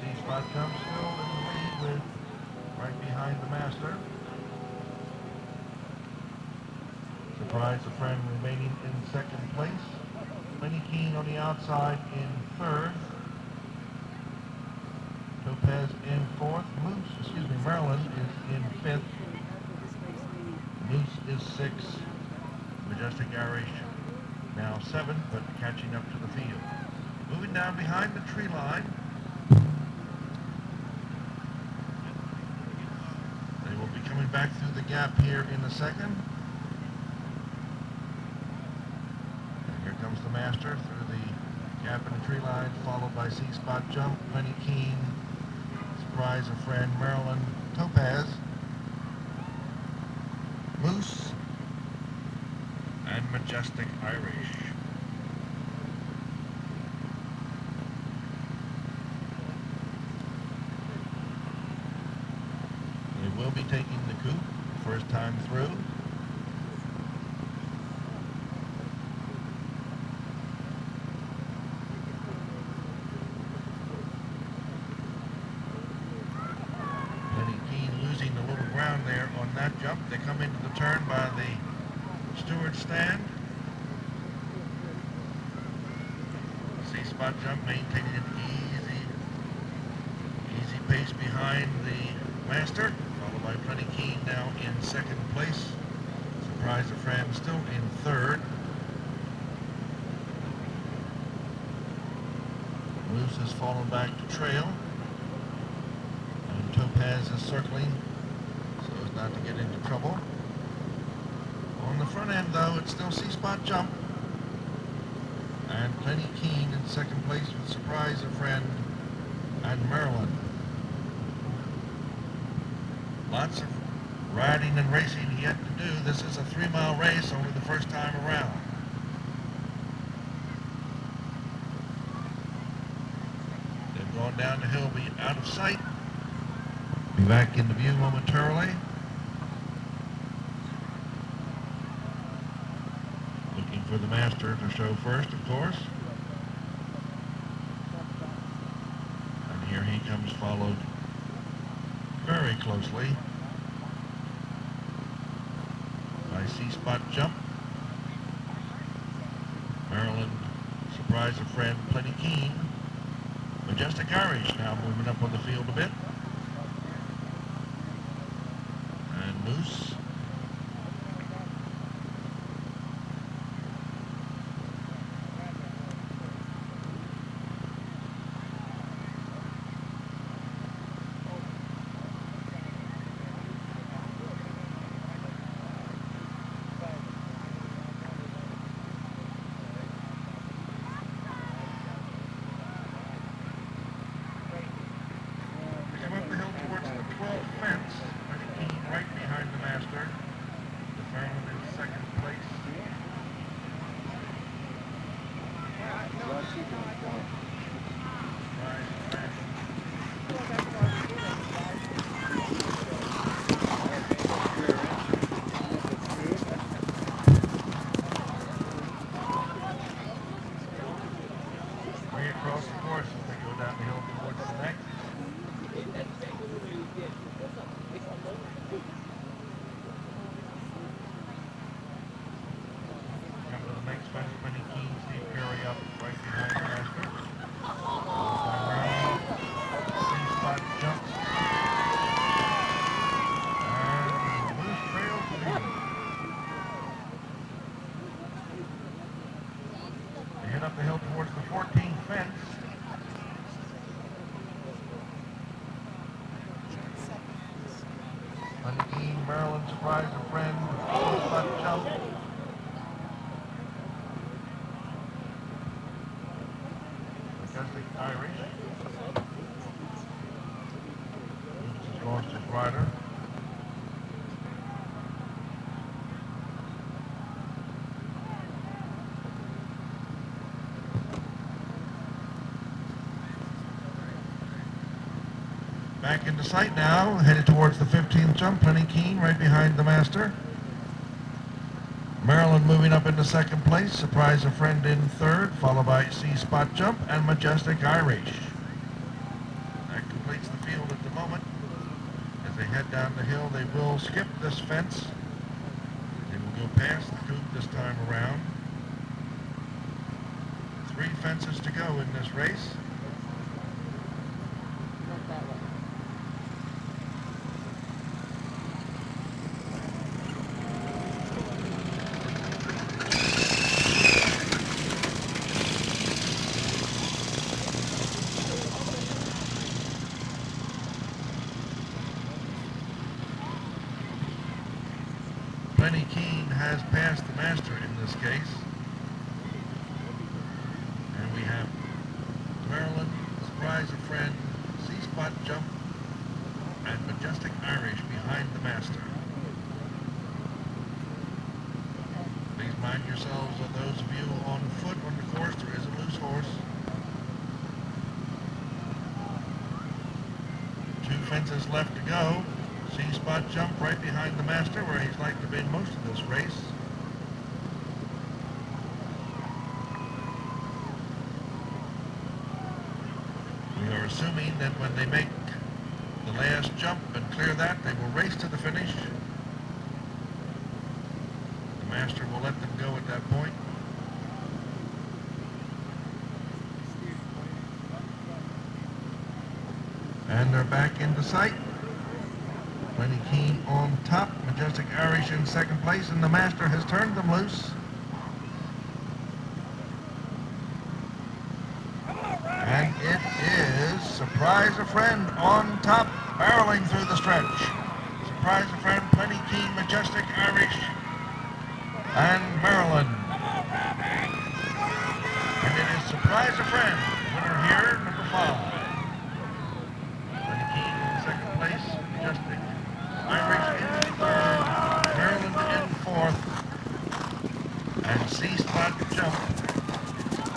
C-Spot Jump still in the lead with right behind the master. Surprise a Friend remaining in second place. Plenty Keen on the outside in third. Topaz in fourth. Maryland is in fifth. Moose is sixth. Majestic Irish now seventh, but catching up to the field. Moving down behind the tree line. They will be coming back through the gap here in a second. And here comes the master through the gap in the tree line, followed by C-Spot Jump, Plenty Keen, Surprise a Friend, Maryland, Topaz, Moose, and Majestic Irish. They will be taking the coupe first time through. Plenty Keen losing a little ground there on that jump. They come into the turn by the steward stand. C-Spot Jump maintaining an easy pace behind the master, followed by Plenty Keen now in second place. Surprise a Friend still in third. Loose has fallen back to trail. And Topaz is circling so as not to get into trouble. On the front end, though, it's still C-Spot Jump. And Plenty Keen in second place with Surprise a Friend and Maryland. Lots of riding and racing yet to do. This is a 3-mile race, only the first time around. They've gone down the hill, be out of sight. Be back into view momentarily. Looking for the master to show first, of course. And here he comes, followed very closely by C-Spot Jump, Maryland, Surprise a Friend, Plenty Keen, Majestic Irish now moving up on the field a bit, and Moose. Maryland, Surprise a Friend, C-Spot Jump. Majestic Irish. Lucas has lost his rider. Back into sight now, headed towards the 15th jump. Plenty Keen right behind the master. Maryland moving up into second place. Surprise a Friend in third, followed by C-Spot Jump and Majestic Irish. That completes the field at the moment. As they head down the hill, they will skip this fence. They will go past the coop this time around. 3 fences to go in this race. Plenty Keen has passed the master in this case. And we have Maryland, Surprise a Friend, C-Spot Jump, and Majestic Irish behind the master. Please mind yourselves of those of you on foot on the course. There is a loose horse. 2 fences left to go. C-Spot Jump right behind the master, where he's like to be in most of this race. We are assuming that when they make the last jump and clear that, they will race to the finish. The master will let them go at that point. And they're back into sight. Plenty Keen on top, Majestic Irish in second place, and the master has turned them loose. And it Friend on top, barreling through the stretch. Surprise a Friend, Plenty Keen, Majestic, Irish, and Maryland. And it is Surprise a Friend, winner here, number 5. Plenty Keen in second place, Majestic, Irish in third, Maryland in fourth, and C-Spot Jump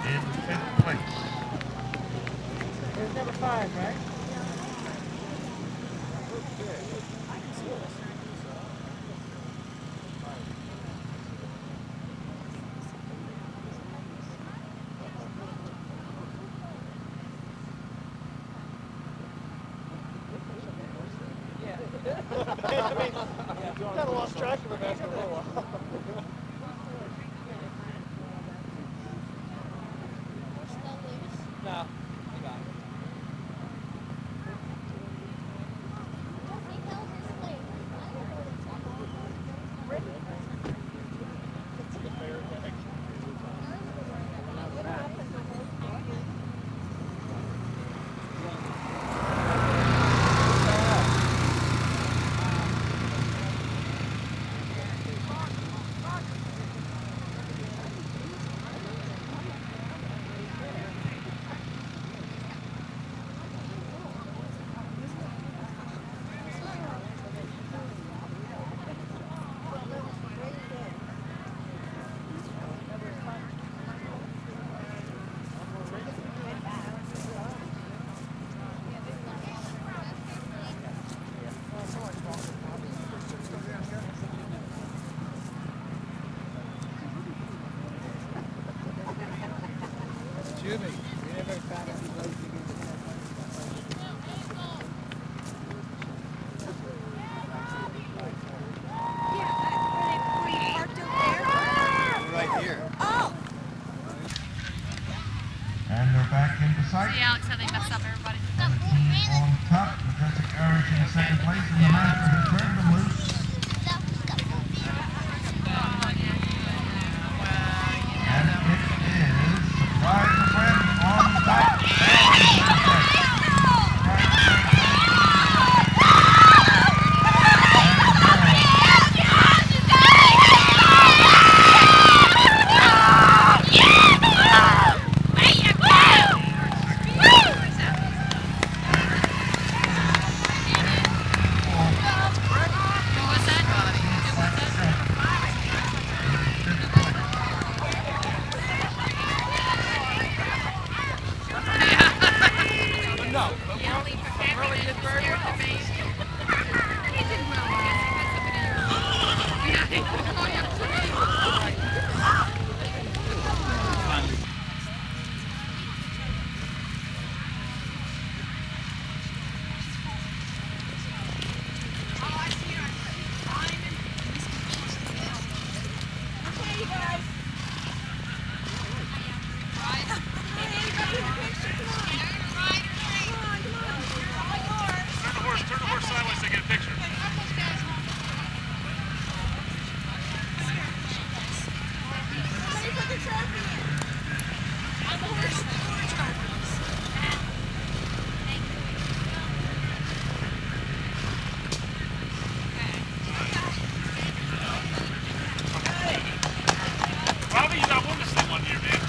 in 5th place. There's number 5, right? Kind of lost track of him after a little while. No, I got it. Jimmy, we never found any lazy right here. Oh! And they're back into sight. See, Alex, how they mess up everybody. On top, Majestic Irish in second place, and the master has turned them loose. And it is Surprise a Friend on top. Turn the horse sideways so I get a picture. Bobby, you got one this thing one year, man.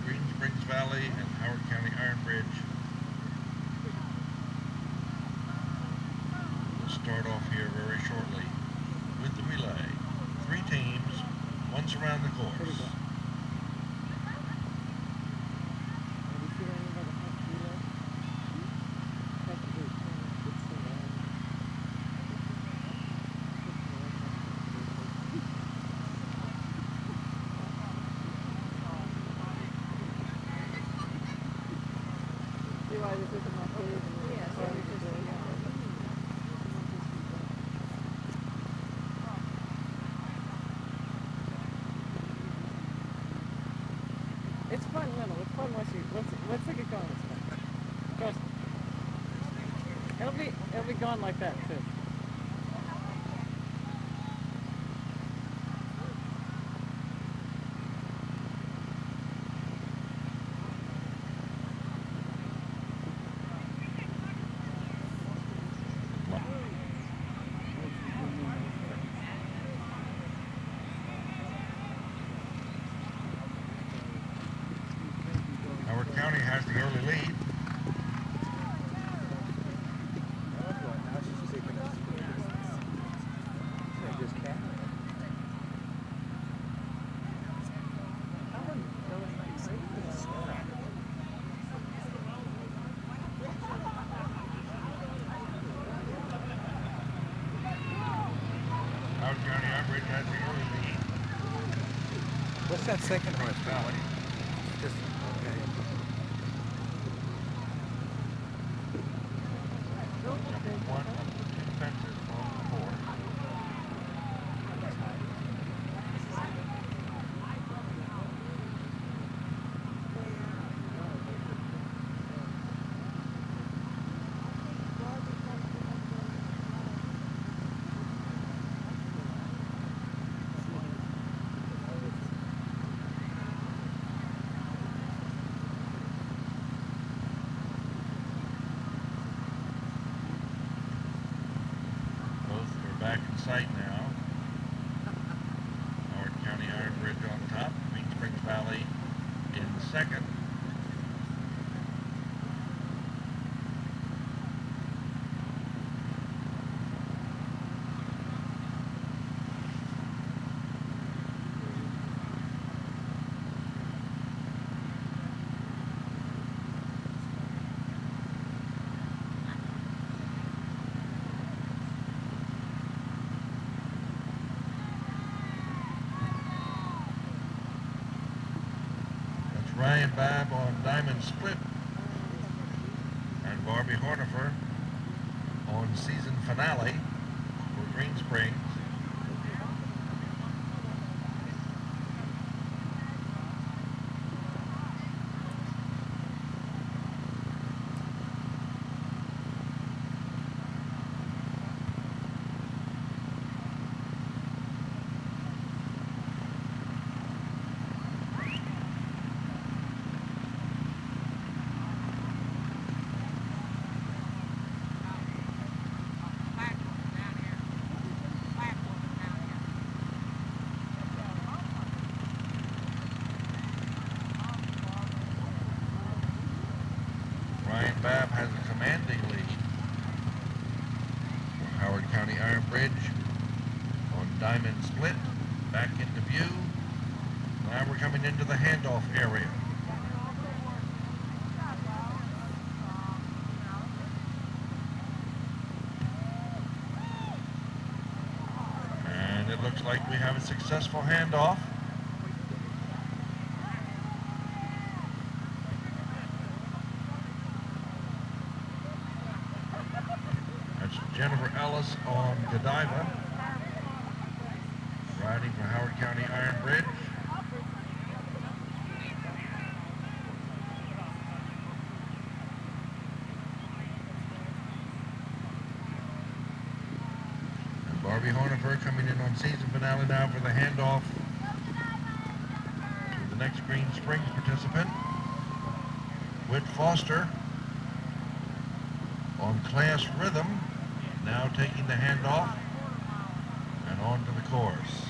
Green Springs Valley and Howard County Iron Bridge will start off here very shortly with the relay. 3 teams, once around the course. It's fun, no, it's fun once you, once they get going, it's fun. Trust me. It'll be going like that too. Howard County has the early lead. Howard County Average has the early lead. What's that second horse, Bill? Just, okay. Jumping one up to two fences on the board. Back in sight now. Howard County Iron Bridge on top. Green Springs Valley in second. Ryan Babb on Diamond Split and Barbie Hornifer on season finale for Green Springs. Ryan Babb has a commanding lead for Howard County Iron Bridge on Diamond Split. Back into view. Now we're coming into the handoff area. And it looks like we have a successful handoff. Jennifer Ellis on Godiva, riding for Howard County Iron Bridge. And Barbie Hornifer coming in on season finale now for the handoff to the next Green Springs participant. Whit Foster on Class Rhythm, now taking the handoff and on to the course.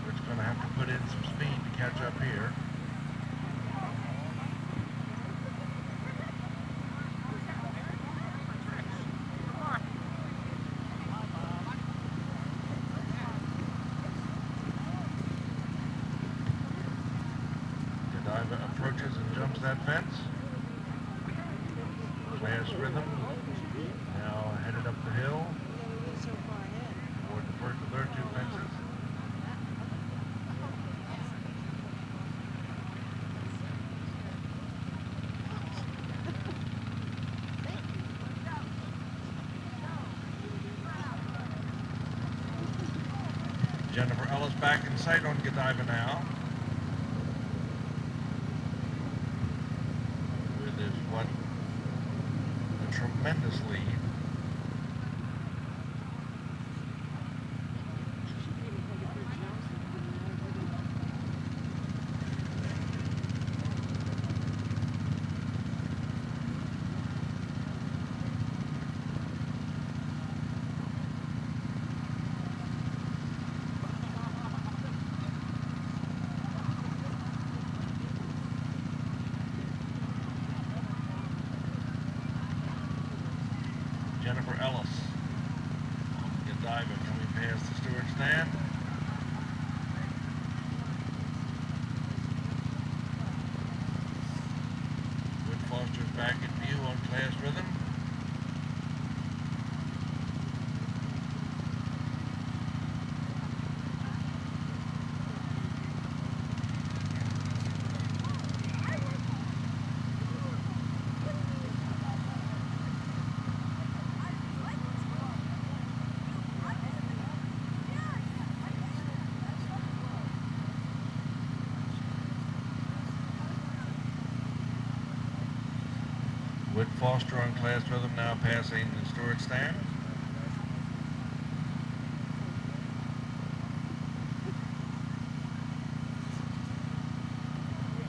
Whit's going to have to put in some speed to catch up here. Approaches and jumps that fence. Class Rhythm now headed up the hill toward the first of their two fences. Jennifer Ellis back in sight on Godiva now. what a tremendous lead. Jennifer Ellis on Godiva coming past the steward stand. Wood Foster's back in view on Class Rhythm. Wood Foster on Class Rhythm now passing the steward stand.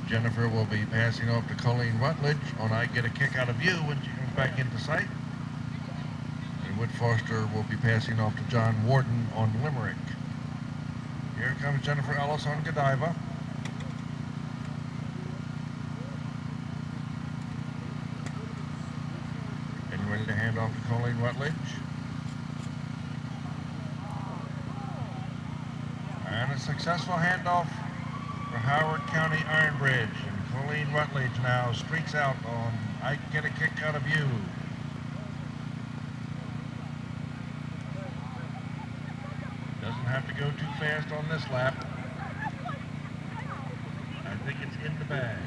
Jennifer will be passing off to Colleen Rutledge on I Get a Kick Out of You when she comes back into sight. And Wood Foster will be passing off to John Warden on Limerick. Here comes Jennifer Ellis on Godiva. Getting ready to hand off to Colleen Rutledge. And a successful handoff for Howard County Iron Bridge. And Colleen Rutledge now streaks out on I Get a Kick Out of You. Doesn't have to go too fast on this lap. I think it's in the bag.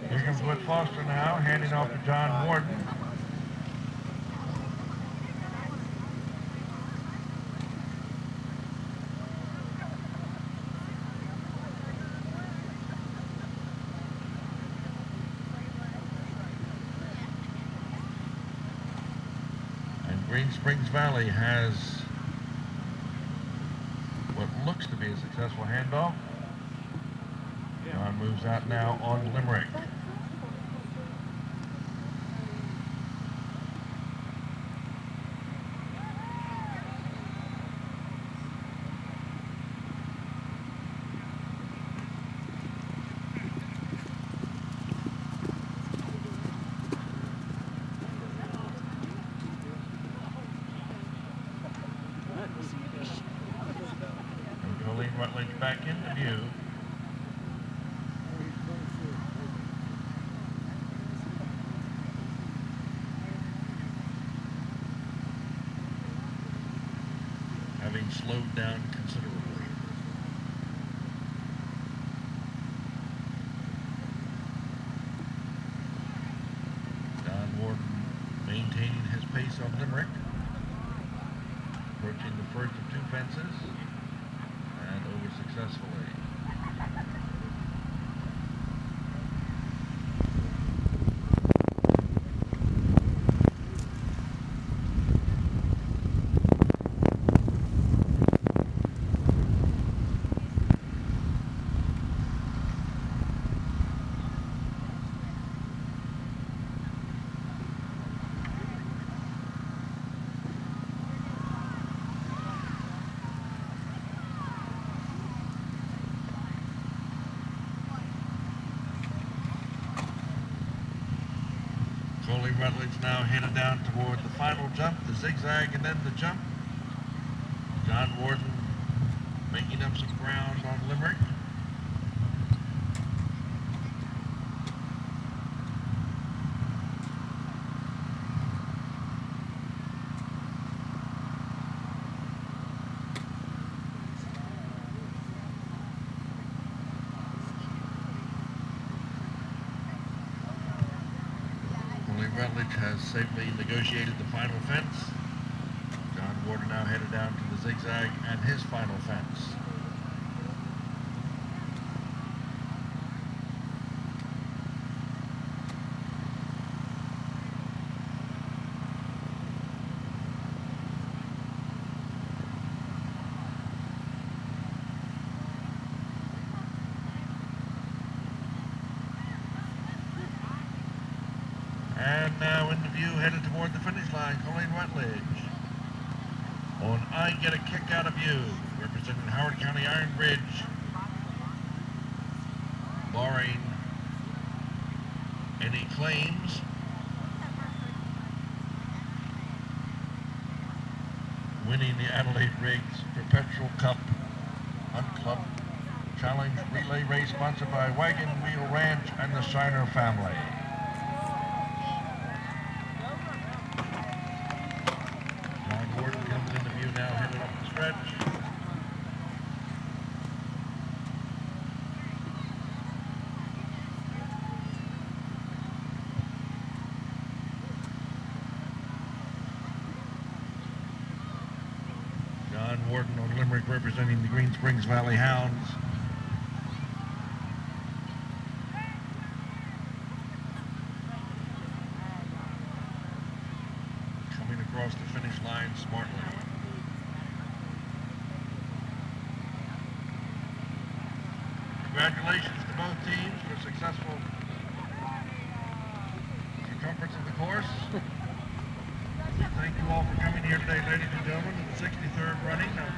Here comes Wood Foster now, handing off to John Warden. And Green Springs Valley has what looks to be a successful handoff. John moves out now on Limerick. And Colleen Rutledge back into view. Having slowed down considerably. Don Warden maintaining his pace on Limerick. Approaching the first of two fences and over successfully. Colleen Rutledge now headed down toward the final jump, the zigzag, and then the jump. John Warden making up some ground on Limerick. Elkridge has safely negotiated the final fence. John Warden now headed down to the zigzag and his final fence. And now into view, headed toward the finish line, Colleen Rutledge. On I Get a Kick Out of You, representing Howard County Iron Bridge, barring any claims. Winning the Adelaide Rigs Perpetual Cup Hunt Club Challenge Relay Race, sponsored by Wagon Wheel Ranch and the Shiner family. John Warden comes into view now, headed up the stretch. John Warden on Limerick, representing the Green Springs Valley Hounds. Coming across the finish line smartly. Congratulations to both teams for a successful circumference of the course. Thank you all for coming here today, ladies and gentlemen, to the 63rd running of